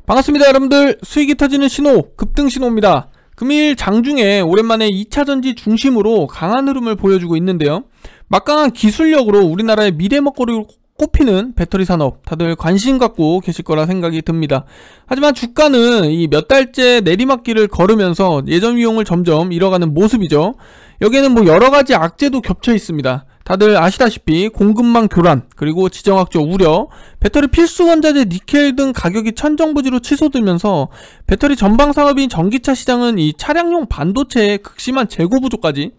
반갑습니다 여러분들. 수익이 터지는 신호, 급등 신호입니다. 금일 장중에 오랜만에 2차전지 중심으로 강한 흐름을 보여주고 있는데요, 막강한 기술력으로 우리나라의 미래 먹거리로 꼽히는 배터리 산업, 다들 관심 갖고 계실 거라 생각이 듭니다. 하지만 주가는 이 몇 달째 내리막길을 걸으면서 예전 위용을 점점 잃어가는 모습이죠. 여기에는 뭐 여러가지 악재도 겹쳐 있습니다. 다들 아시다시피 공급망 교란, 그리고 지정학적 우려, 배터리 필수 원자재 니켈 등 가격이 천정부지로 치솟으면서 배터리 전방 산업인 전기차 시장은 이 차량용 반도체의 극심한 재고 부족까지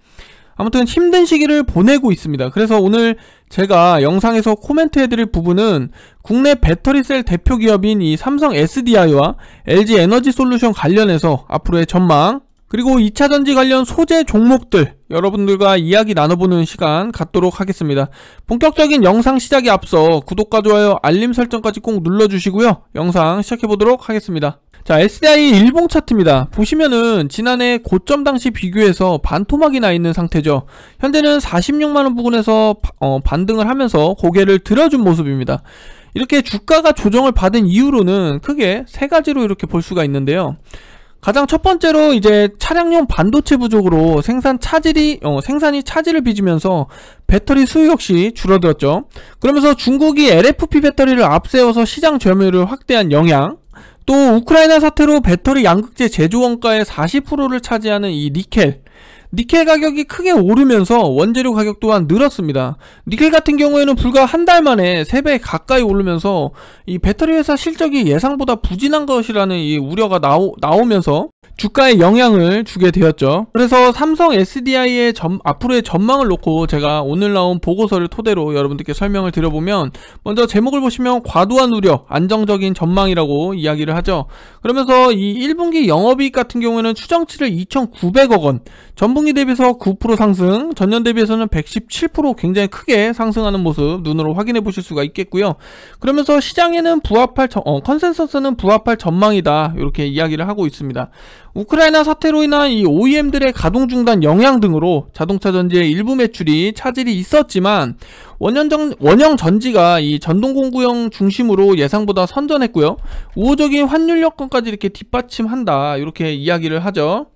아무튼 힘든 시기를 보내고 있습니다. 그래서 오늘 제가 영상에서 코멘트 해드릴 부분은 국내 배터리셀 대표 기업인 이 삼성 SDI와 LG 에너지 솔루션 관련해서 앞으로의 전망, 그리고 2차전지 관련 소재 종목들 여러분들과 이야기 나눠보는 시간 갖도록 하겠습니다. 본격적인 영상 시작에 앞서 구독과 좋아요, 알림 설정까지 꼭 눌러주시고요. 영상 시작해보도록 하겠습니다. 자, SDI 일봉 차트입니다. 보시면은 지난해 고점 당시 비교해서 반토막이 나 있는 상태죠. 현재는 46만원 부근에서 반등을 하면서 고개를 들어준 모습입니다. 이렇게 주가가 조정을 받은 이유로는 크게 세 가지로 이렇게 볼 수가 있는데요. 가장 첫 번째로 이제 차량용 반도체 부족으로 생산이 차질을 빚으면서 배터리 수요 역시 줄어들었죠. 그러면서 중국이 LFP 배터리를 앞세워서 시장 점유율을 확대한 영향, 또 우크라이나 사태로 배터리 양극재 제조 원가의 40%를 차지하는 이 니켈 가격이 크게 오르면서 원재료 가격 또한 늘었습니다. 니켈 같은 경우에는 불과 한 달 만에 3배 가까이 오르면서 이 배터리 회사 실적이 예상보다 부진한 것이라는 이 우려가 나오면서 주가에 영향을 주게 되었죠. 그래서 삼성 SDI의 앞으로의 전망을 놓고 제가 오늘 나온 보고서를 토대로 여러분들께 설명을 드려보면, 먼저 제목을 보시면 과도한 우려, 안정적인 전망이라고 이야기를 하죠. 그러면서 이 1분기 영업이익 같은 경우에는 추정치를 2,900억원, 전분기 대비해서 9% 상승, 전년 대비해서는 117% 굉장히 크게 상승하는 모습 눈으로 확인해 보실 수가 있겠고요. 그러면서 시장에는 컨센서스는 부합할 전망이다, 이렇게 이야기를 하고 있습니다. 우크라이나 사태로 인한 이 OEM들의 가동 중단 영향 등으로 자동차 전지의 일부 매출이 차질이 있었지만 원형 전지가 이 전동공구형 중심으로 예상보다 선전했고요. 우호적인 환율 여건까지 이렇게 뒷받침한다, 이렇게 이야기를 하죠.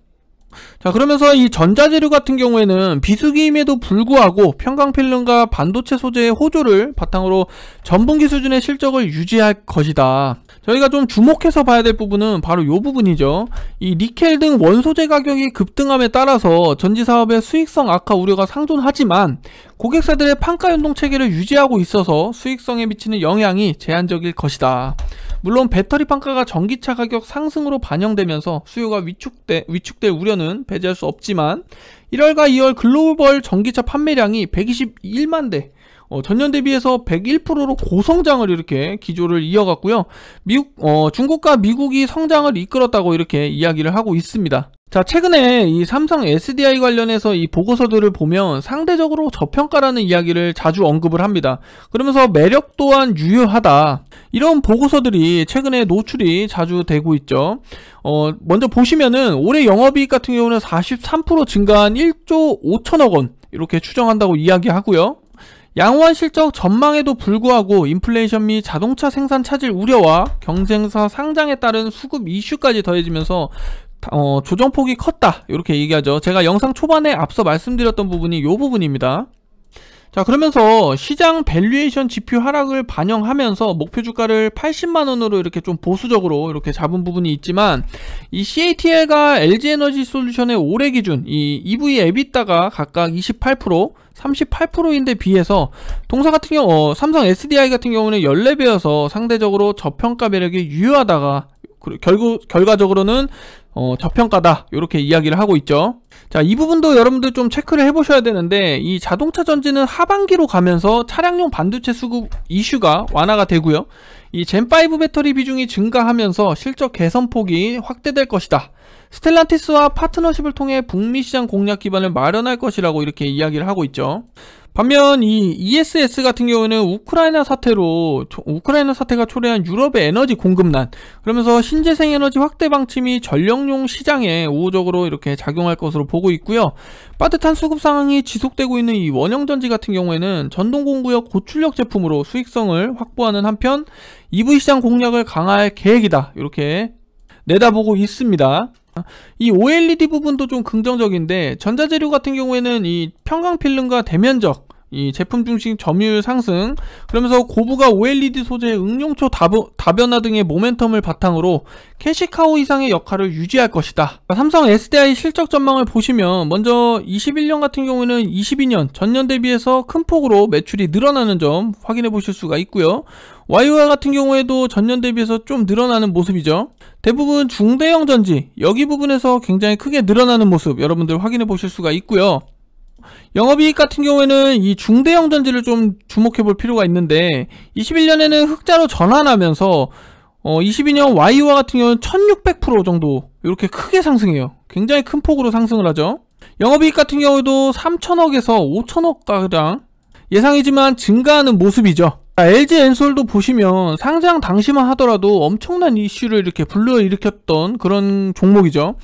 자, 그러면서 이 전자재료 같은 경우에는 비수기임에도 불구하고 평강필름과 반도체 소재의 호조를 바탕으로 전분기 수준의 실적을 유지할 것이다. 저희가 좀 주목해서 봐야 될 부분은 바로 이 부분이죠. 이 니켈 등 원소재 가격이 급등함에 따라서 전지사업의 수익성 악화 우려가 상존하지만 고객사들의 판가 연동 체계를 유지하고 있어서 수익성에 미치는 영향이 제한적일 것이다. 물론 배터리 판가가 전기차 가격 상승으로 반영되면서 수요가 위축될 우려는 배제할 수 없지만 1월과 2월 글로벌 전기차 판매량이 121만 대, 전년 대비해서 101%로 고성장을 이렇게 기조를 이어갔고요. 중국과 미국이 성장을 이끌었다고 이렇게 이야기를 하고 있습니다. 자, 최근에 이 삼성 SDI 관련해서 이 보고서들을 보면 상대적으로 저평가라는 이야기를 자주 언급을 합니다. 그러면서 매력 또한 유효하다, 이런 보고서들이 최근에 노출이 자주 되고 있죠. 먼저 보시면은 올해 영업이익 같은 경우는 43% 증가한 1조 5천억 원 이렇게 추정한다고 이야기하고요. 양호한 실적 전망에도 불구하고 인플레이션 및 자동차 생산 차질 우려와 경쟁사 상장에 따른 수급 이슈까지 더해지면서 조정폭이 컸다, 이렇게 얘기하죠. 제가 영상 초반에 앞서 말씀드렸던 부분이 이 부분입니다. 자, 그러면서 시장 밸류에이션 지표 하락을 반영하면서 목표 주가를 80만원으로 이렇게 좀 보수적으로 이렇게 잡은 부분이 있지만, 이 CATL과 LG 에너지 솔루션의 올해 기준 이 EV EBITDA가 각각 28%, 38%인데 비해서 동사 같은 경우 삼성 SDI 같은 경우는 14배여서 상대적으로 저평가 매력이 유효하다가 결과적으로는 저평가다, 이렇게 이야기를 하고 있죠. 자, 이 부분도 여러분들 좀 체크를 해보셔야 되는데, 이 자동차 전지는 하반기로 가면서 차량용 반도체 수급 이슈가 완화가 되고요. 이 젠5 배터리 비중이 증가하면서 실적 개선폭이 확대될 것이다. 스텔란티스와 파트너십을 통해 북미 시장 공략 기반을 마련할 것이라고 이렇게 이야기를 하고 있죠. 반면 이 ESS 같은 경우는 우크라이나 사태가 초래한 유럽의 에너지 공급난, 그러면서 신재생 에너지 확대 방치 및 전력용 시장에 우호적으로 이렇게 작용할 것으로 보고 있고요. 빠듯한 수급 상황이 지속되고 있는 이 원형전지 같은 경우에는 전동공구역 고출력 제품으로 수익성을 확보하는 한편 EV 시장 공략을 강화할 계획이다, 이렇게 내다보고 있습니다. 이 OLED 부분도 좀 긍정적인데, 전자재료 같은 경우에는 이 평광필름과 대면적, 이 제품 중심 점유율 상승, 그러면서 고부가 OLED 소재의 응용초 다변화 등의 모멘텀을 바탕으로 캐시카우 이상의 역할을 유지할 것이다. 삼성 SDI 실적 전망을 보시면 먼저 21년 같은 경우는 22년 전년 대비해서 큰 폭으로 매출이 늘어나는 점 확인해 보실 수가 있고요. YOY 같은 경우에도 전년 대비해서 좀 늘어나는 모습이죠. 대부분 중대형 전지, 여기 부분에서 굉장히 크게 늘어나는 모습 여러분들 확인해 보실 수가 있고요. 영업이익 같은 경우에는 이 중대형 전지를 좀 주목해 볼 필요가 있는데, 21년에는 흑자로 전환하면서 22년 YOY 같은 경우는 1600% 정도 이렇게 크게 상승해요. 굉장히 큰 폭으로 상승을 하죠. 영업이익 같은 경우도 3000억에서 5000억가량 예상이지만 증가하는 모습이죠. LG엔솔도 보시면 상장 당시만 하더라도 엄청난 이슈를 이렇게 불러일으켰던 그런 종목이죠.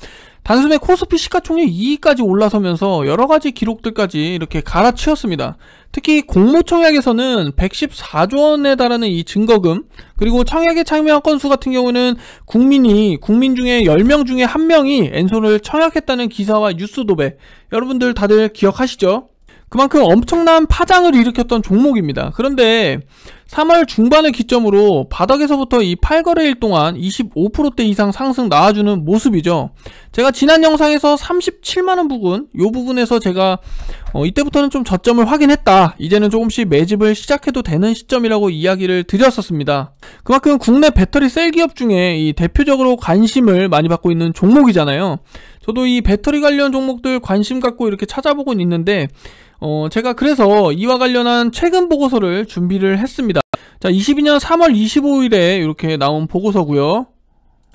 단숨에 코스피 시가총액 2위까지 올라서면서 여러가지 기록들까지 이렇게 갈아치웠습니다. 특히 공모청약에서는 114조 원에 달하는 이 증거금, 그리고 청약에 참여한 건수 같은 경우는 국민 중에 10명 중에 1명이 엔솔을 청약했다는 기사와 뉴스 도배, 여러분들 다들 기억하시죠? 그만큼 엄청난 파장을 일으켰던 종목입니다. 그런데 3월 중반을 기점으로 바닥에서부터 이 8거래일 동안 25%대 이상 상승 나와주는 모습이죠. 제가 지난 영상에서 37만원 부근, 요 부분에서 제가 이때부터는 좀 저점을 확인했다, 이제는 조금씩 매집을 시작해도 되는 시점이라고 이야기를 드렸었습니다. 그만큼 국내 배터리 셀 기업 중에 이 대표적으로 관심을 많이 받고 있는 종목이잖아요. 저도 이 배터리 관련 종목들 관심 갖고 이렇게 찾아보고 있는데, 제가 그래서 이와 관련한 최근 보고서를 준비를 했습니다. 자, 22년 3월 25일에 이렇게 나온 보고서고요.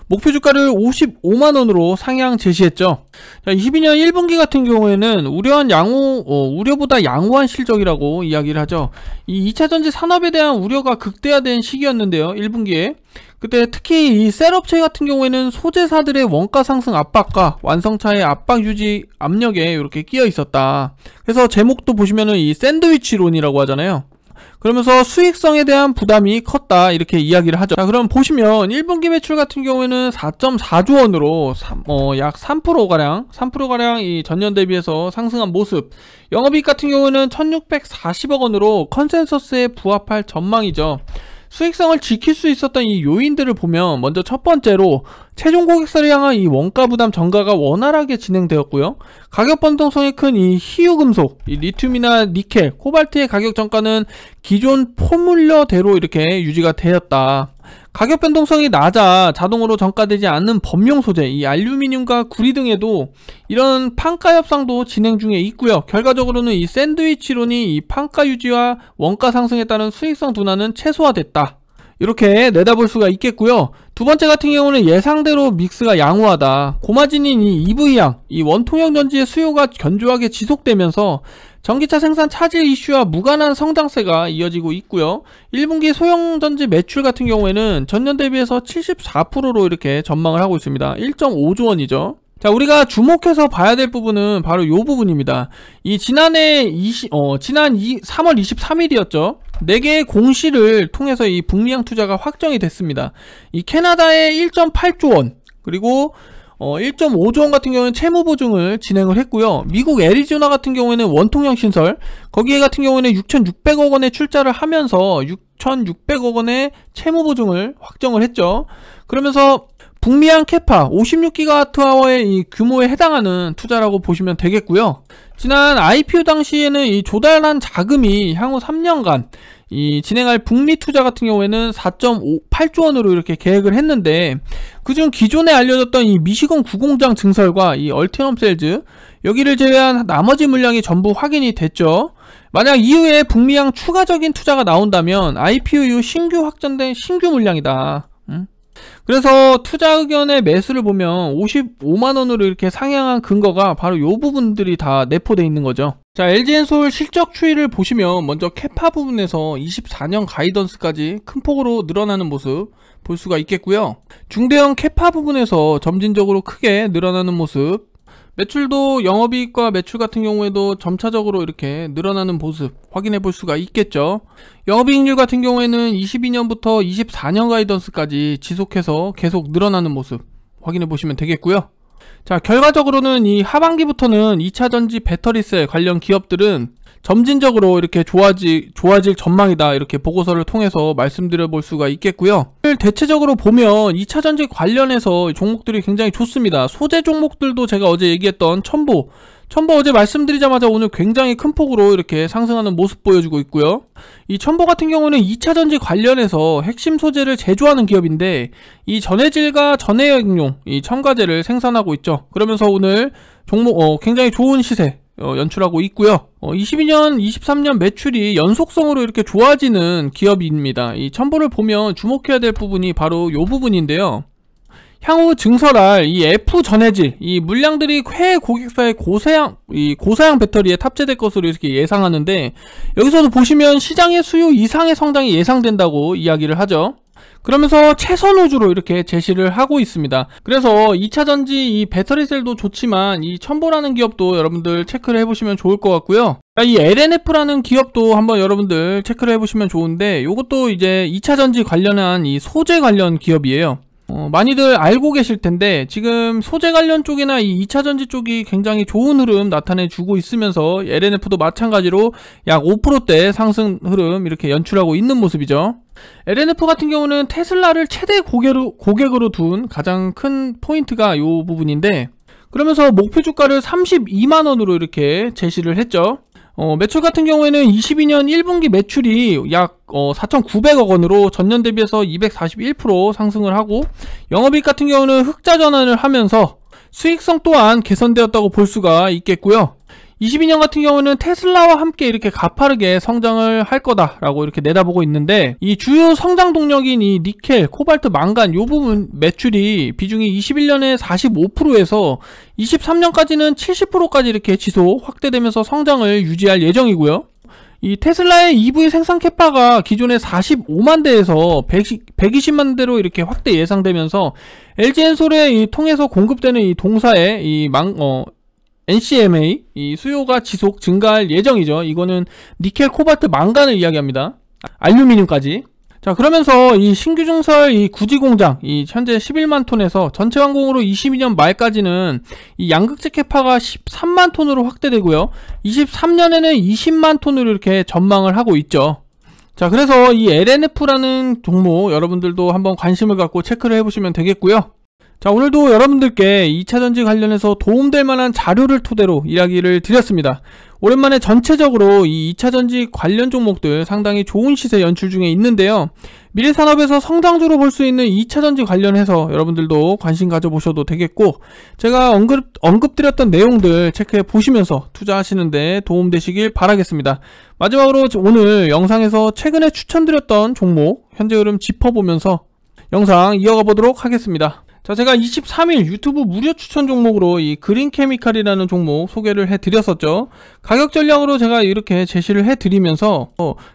목표 주가를 55만원으로 상향 제시했죠. 자, 22년 1분기 같은 경우에는 우려보다 양호한 실적이라고 이야기를 하죠. 이 2차전지 산업에 대한 우려가 극대화된 시기였는데요, 1분기에. 그때 특히 이 셀업체 같은 경우에는 소재사들의 원가 상승 압박과 완성차의 압박 유지 압력에 이렇게 끼어 있었다. 그래서 제목도 보시면은 이 샌드위치론이라고 하잖아요. 그러면서 수익성에 대한 부담이 컸다, 이렇게 이야기를 하죠. 자, 그럼 보시면 1분기 매출 같은 경우에는 4.4조 원으로 약 3%가량 이 전년 대비해서 상승한 모습. 영업이익 같은 경우는 1640억 원으로 컨센서스에 부합할 전망이죠. 수익성을 지킬 수 있었던 이 요인들을 보면, 먼저 첫 번째로 최종 고객사를 향한 이 원가 부담 전가가 원활하게 진행되었고요. 가격 변동성이 큰 이 희유금속, 이 리튬이나 니켈, 코발트의 가격 전가는 기존 포뮬러대로 이렇게 유지가 되었다. 가격 변동성이 낮아 자동으로 전가되지 않는 범용 소재, 이 알루미늄과 구리 등에도 이런 판가 협상도 진행 중에 있고요. 결과적으로는 이 샌드위치론이 이 판가 유지와 원가 상승에 따른 수익성 둔화는 최소화됐다, 이렇게 내다볼 수가 있겠고요. 두 번째 같은 경우는 예상대로 믹스가 양호하다. 고마진인 이 EV향, 이 원통형 전지의 수요가 견조하게 지속되면서 전기차 생산 차질 이슈와 무관한 성장세가 이어지고 있고요. 1분기 소형전지 매출 같은 경우에는 전년 대비해서 74%로 이렇게 전망을 하고 있습니다. 1.5조 원이죠. 자, 우리가 주목해서 봐야 될 부분은 바로 이 부분입니다. 이 지난 3월 23일이었죠. 4개의 공시를 통해서 이 북미향 투자가 확정이 됐습니다. 이 캐나다의 1.8조 원, 그리고 1.5조 원 같은 경우는 채무 보증을 진행을 했고요. 미국 애리조나 같은 경우에는 원통형 신설, 거기에 같은 경우에는 6,600억 원의 출자를 하면서 6,600억 원의 채무 보증을 확정을 했죠. 그러면서 북미향 캐파 56GWh의 이 규모에 해당하는 투자라고 보시면 되겠고요. 지난 IPO 당시에는 이 조달한 자금이 향후 3년간 이 진행할 북미 투자 같은 경우에는 4.8조 원으로 이렇게 계획을 했는데, 그중 기존에 알려졌던 이 미시건 구공장 증설과 이 얼티넘 셀즈, 여기를 제외한 나머지 물량이 전부 확인이 됐죠. 만약 이후에 북미향 추가적인 투자가 나온다면 IPO 이후 신규 확정된 신규 물량이다. 그래서 투자 의견의 매수를 보면 55만원으로 이렇게 상향한 근거가 바로 이 부분들이 다 내포되어 있는 거죠. 자, LG엔솔 실적 추이를 보시면 먼저 캐파 부분에서 24년 가이던스까지 큰 폭으로 늘어나는 모습 볼 수가 있겠고요. 중대형 캐파 부분에서 점진적으로 크게 늘어나는 모습, 매출도 영업이익과 매출 같은 경우에도 점차적으로 이렇게 늘어나는 모습 확인해 볼 수가 있겠죠. 영업이익률 같은 경우에는 22년부터 24년 가이던스까지 지속해서 계속 늘어나는 모습 확인해 보시면 되겠고요. 자, 결과적으로는 이 하반기부터는 2차전지 배터리셀 관련 기업들은 점진적으로 이렇게 좋아질 전망이다, 이렇게 보고서를 통해서 말씀드려 볼 수가 있겠고요. 대체적으로 보면 2차전지 관련해서 종목들이 굉장히 좋습니다. 소재 종목들도 제가 어제 얘기했던 첨보 어제 말씀드리자마자 오늘 굉장히 큰 폭으로 이렇게 상승하는 모습 보여주고 있고요. 이 첨보 같은 경우는 2차전지 관련해서 핵심 소재를 제조하는 기업인데 이 전해질과 전해액용 이 첨가제를 생산하고 있죠. 그러면서 오늘 종목 굉장히 좋은 시세 연출하고 있고요. 22년, 23년 매출이 연속성으로 이렇게 좋아지는 기업입니다. 이 첨보를 보면 주목해야 될 부분이 바로 이 부분인데요. 향후 증설할 이 F 전해질, 이 물량들이 회 고객사의 고사양 배터리에 탑재될 것으로 이렇게 예상하는데, 여기서도 보시면 시장의 수요 이상의 성장이 예상된다고 이야기를 하죠. 그러면서 최선 우주로 이렇게 제시를 하고 있습니다. 그래서 2차전지 이 배터리셀도 좋지만 이 첨보라는 기업도 여러분들 체크를 해보시면 좋을 것 같고요. 이 LNF라는 기업도 한번 여러분들 체크를 해보시면 좋은데, 이것도 이제 2차전지 관련한 이 소재 관련 기업이에요. 많이들 알고 계실 텐데 지금 소재 관련 쪽이나 이 2차전지 쪽이 굉장히 좋은 흐름 나타내주고 있으면서 LNF도 마찬가지로 약 5%대 상승 흐름 이렇게 연출하고 있는 모습이죠. LNF 같은 경우는 테슬라를 최대 고객으로 둔 가장 큰 포인트가 이 부분인데, 그러면서 목표 주가를 32만원으로 이렇게 제시를 했죠. 매출 같은 경우에는 22년 1분기 매출이 약 4,900억 원으로 전년 대비해서 241% 상승을 하고, 영업이익 같은 경우는 흑자 전환을 하면서 수익성 또한 개선되었다고 볼 수가 있겠고요. 22년 같은 경우는 테슬라와 함께 이렇게 가파르게 성장을 할 거다라고 이렇게 내다보고 있는데, 이 주요 성장 동력인 이 니켈, 코발트, 망간 요 부분 매출이 비중이 21년에 45%에서 23년까지는 70%까지 이렇게 지속 확대되면서 성장을 유지할 예정이고요. 이 테슬라의 EV 생산 캐파가 기존의 45만 대에서 120만 대로 이렇게 확대 예상되면서 LG엔솔에 통해서 공급되는 이 동사의 이 NCMA 이 수요가 지속 증가할 예정이죠. 이거는 니켈, 코발트, 망간을 이야기합니다. 알루미늄까지. 자, 그러면서 이 신규 증설 이 구지 공장 이 현재 11만 톤에서 전체 완공으로 22년 말까지는 이 양극재 캐파가 13만 톤으로 확대되고요. 23년에는 20만 톤으로 이렇게 전망을 하고 있죠. 자, 그래서 이 LNF라는 종목 여러분들도 한번 관심을 갖고 체크를 해보시면 되겠고요. 자, 오늘도 여러분들께 2차전지 관련해서 도움될 만한 자료를 토대로 이야기를 드렸습니다. 오랜만에 전체적으로 이 2차전지 관련 종목들 상당히 좋은 시세 연출 중에 있는데요. 미래산업에서 성장주로 볼 수 있는 2차전지 관련해서 여러분들도 관심 가져보셔도 되겠고, 제가 언급드렸던 내용들 체크해 보시면서 투자하시는데 도움되시길 바라겠습니다. 마지막으로 오늘 영상에서 최근에 추천드렸던 종목 현재 흐름 짚어보면서 영상 이어가 보도록 하겠습니다. 자, 제가 23일 유튜브 무료 추천 종목으로 이 그린케미칼이라는 종목 소개를 해드렸었죠. 가격 전략으로 제가 이렇게 제시를 해드리면서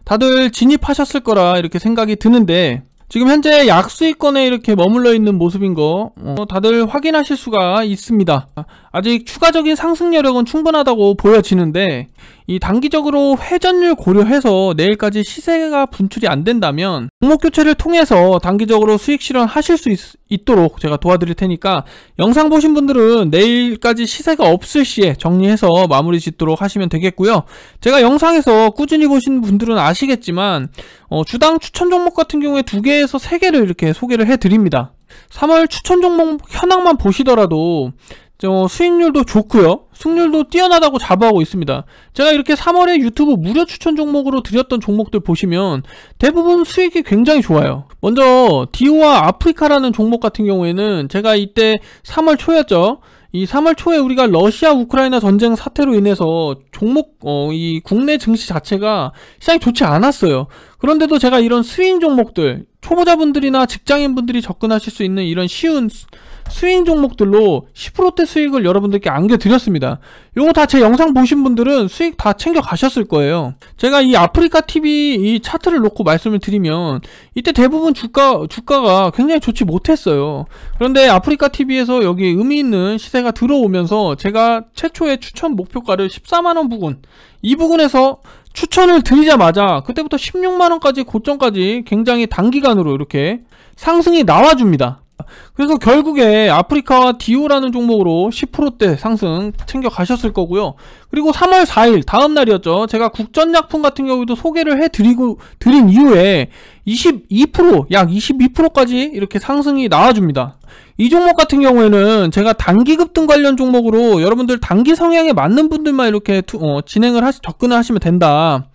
다들 진입하셨을 거라 이렇게 생각이 드는데, 지금 현재 약수익권에 이렇게 머물러 있는 모습인 거 다들 확인하실 수가 있습니다. 아직 추가적인 상승 여력은 충분하다고 보여지는데, 이 단기적으로 회전율 고려해서 내일까지 시세가 분출이 안 된다면 종목 교체를 통해서 단기적으로 수익 실현하실 수 있도록 제가 도와드릴 테니까, 영상 보신 분들은 내일까지 시세가 없을 시에 정리해서 마무리 짓도록 하시면 되겠고요. 제가 영상에서 꾸준히 보신 분들은 아시겠지만 주당 추천 종목 같은 경우에 2개에서 3개를 이렇게 소개를 해드립니다. 3월 추천 종목 현황만 보시더라도 수익률도 좋고요, 승률도 뛰어나다고 자부하고 있습니다. 제가 이렇게 3월에 유튜브 무료 추천 종목으로 드렸던 종목들 보시면 대부분 수익이 굉장히 좋아요. 먼저 디오와 아프리카라는 종목 같은 경우에는 제가 이때 3월 초였죠. 이 3월 초에 우리가 러시아 우크라이나 전쟁 사태로 인해서 종목 이 국내 증시 자체가 시장이 좋지 않았어요. 그런데도 제가 이런 스윙 종목들, 초보자분들이나 직장인분들이 접근하실 수 있는 이런 쉬운 스윙 종목들로 10%대 수익을 여러분들께 안겨드렸습니다. 요거 다 제 영상 보신 분들은 수익 다 챙겨 가셨을 거예요. 제가 이 아프리카TV 이 차트를 놓고 말씀을 드리면 이때 대부분 주가가 굉장히 좋지 못했어요. 그런데 아프리카TV에서 여기 의미 있는 시세가 들어오면서 제가 최초의 추천 목표가를 14만원 부근, 이 부근에서 추천을 드리자마자 그때부터 16만원까지 고점까지 굉장히 단기간으로 이렇게 상승이 나와줍니다. 그래서 결국에 아프리카와 디오라는 종목으로 10%대 상승 챙겨 가셨을 거고요. 그리고 3월 4일 다음 날이었죠. 제가 국전약품 같은 경우도 소개를 드린 이후에 22%, 약 22%까지 이렇게 상승이 나와줍니다. 이 종목 같은 경우에는 제가 단기 급등 관련 종목으로 여러분들 단기 성향에 맞는 분들만 이렇게 접근을 하시면 된다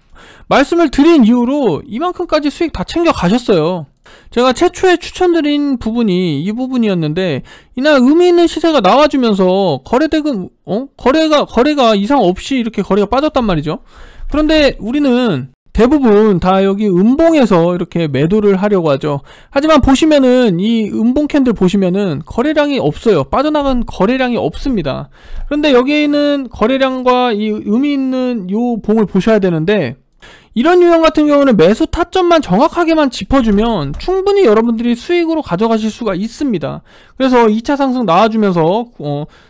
말씀을 드린 이후로 이만큼까지 수익 다 챙겨 가셨어요. 제가 최초에 추천드린 부분이 이 부분이었는데 이날 의미 있는 시세가 나와주면서 거래대금 거래가 이상 없이 이렇게 거래가 빠졌단 말이죠. 그런데 우리는 대부분 다 여기 음봉에서 이렇게 매도를 하려고 하죠. 하지만 보시면은 이 음봉 캔들 보시면은 거래량이 없어요. 빠져나간 거래량이 없습니다. 그런데 여기에는 거래량과 이 의미 있는 요 봉을 보셔야 되는데, 이런 유형 같은 경우는 매수 타점만 정확하게만 짚어주면 충분히 여러분들이 수익으로 가져가실 수가 있습니다. 그래서 2차 상승 나와주면서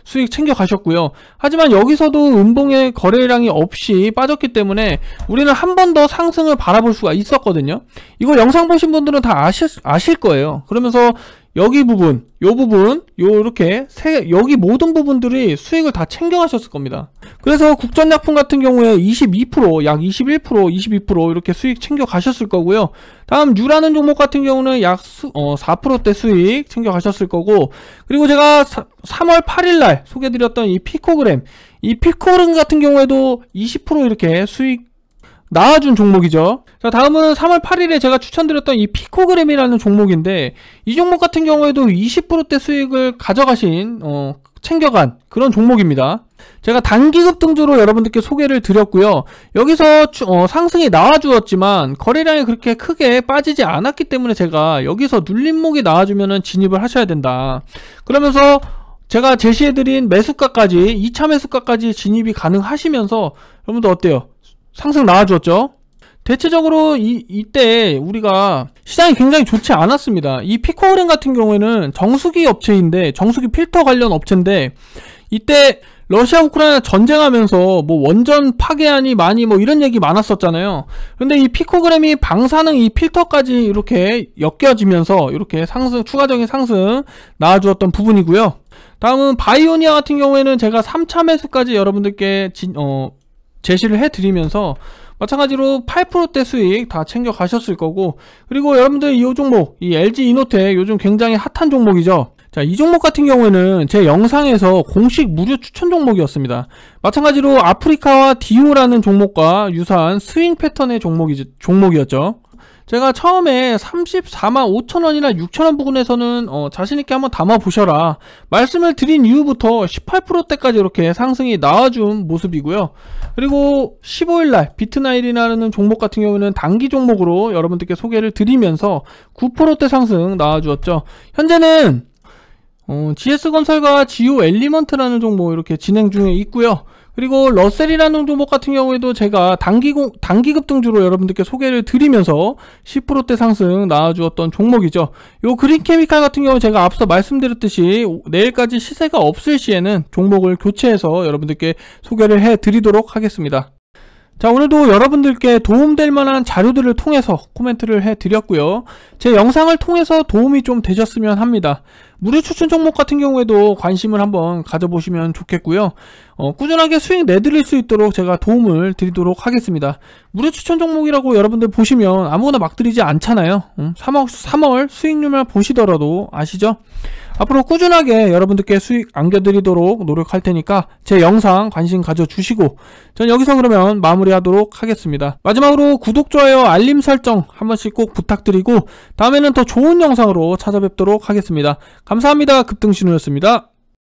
수익 챙겨 가셨고요. 하지만 여기서도 음봉의 거래량이 없이 빠졌기 때문에 우리는 한 번 더 상승을 바라볼 수가 있었거든요. 이거 영상 보신 분들은 다 아실 거예요. 그러면서 여기 부분, 요 부분, 요렇게 여기 모든 부분들이 수익을 다 챙겨 가셨을 겁니다. 그래서 국전약품 같은 경우에 22%, 약 21%, 22% 이렇게 수익 챙겨 가셨을 거고요. 다음 유라는 종목 같은 경우는 약 4%대 수익 챙겨 가셨을 거고, 그리고 제가 3월 8일날 소개드렸던 이 피코그램 같은 경우에도 20% 이렇게 수익 나와준 종목이죠. 자, 다음은 3월 8일에 제가 추천드렸던 이 피코그램이라는 종목인데, 이 종목 같은 경우에도 20%대 수익을 가져가신 챙겨간 그런 종목입니다. 제가 단기 급등주로 여러분들께 소개를 드렸고요. 여기서 상승이 나와주었지만 거래량이 그렇게 크게 빠지지 않았기 때문에 제가 여기서 눌림목이 나와주면은 진입을 하셔야 된다, 그러면서 제가 제시해드린 매수가까지, 2차 매수가까지 진입이 가능하시면서 여러분들 어때요? 상승 나와줬죠? 대체적으로 이때 우리가 시장이 굉장히 좋지 않았습니다. 이 피코그램 같은 경우에는 정수기 업체인데, 정수기 필터 관련 업체인데, 이때 러시아 우크라이나 전쟁하면서 뭐 원전 파괴하니 많이 뭐 이런 얘기 많았었잖아요. 근데 이 피코그램이 방사능 이 필터까지 이렇게 엮여지면서 이렇게 추가적인 상승 나와주었던 부분이고요. 다음은 바이오니아 같은 경우에는 제가 3차 매수까지 여러분들께 제시를 해드리면서 마찬가지로 8%대 수익 다 챙겨 가셨을 거고, 그리고 여러분들 이 종목, 이 LG 이노텍 요즘 굉장히 핫한 종목이죠. 자, 이 종목 같은 경우에는 제 영상에서 공식 무료 추천 종목이었습니다. 마찬가지로 아프리카와 디오라는 종목과 유사한 스윙 패턴의 종목이었죠. 제가 처음에 34만 5천원이나 6천원 부근에서는 자신있게 한번 담아보셔라 말씀을 드린 이후부터 18%대까지 이렇게 상승이 나와준 모습이고요. 그리고 15일날 비트나일이라는 종목 같은 경우는 단기 종목으로 여러분들께 소개를 드리면서 9%대 상승 나와주었죠. 현재는 GS건설과 지오엘리먼트라는 종목 이렇게 진행 중에 있고요. 그리고 러셀이라는 종목 같은 경우에도 제가 단기 급등주로 여러분들께 소개를 드리면서 10%대 상승 나와주었던 종목이죠. 요 그린케미칼 같은 경우 제가 앞서 말씀드렸듯이 내일까지 시세가 없을 시에는 종목을 교체해서 여러분들께 소개를 해드리도록 하겠습니다. 자, 오늘도 여러분들께 도움될 만한 자료들을 통해서 코멘트를 해드렸고요. 제 영상을 통해서 도움이 좀 되셨으면 합니다. 무료 추천 종목 같은 경우에도 관심을 한번 가져보시면 좋겠고요. 꾸준하게 수익 내드릴 수 있도록 제가 도움을 드리도록 하겠습니다. 무료 추천 종목이라고 여러분들 보시면 아무거나 막 드리지 않잖아요. 3월 수익률만 보시더라도 아시죠? 앞으로 꾸준하게 여러분들께 수익 안겨드리도록 노력할 테니까 제 영상 관심 가져주시고, 전 여기서 그러면 마무리하도록 하겠습니다. 마지막으로 구독, 좋아요, 알림 설정 한 번씩 꼭 부탁드리고 다음에는 더 좋은 영상으로 찾아뵙도록 하겠습니다. 감사합니다. 급등신호였습니다.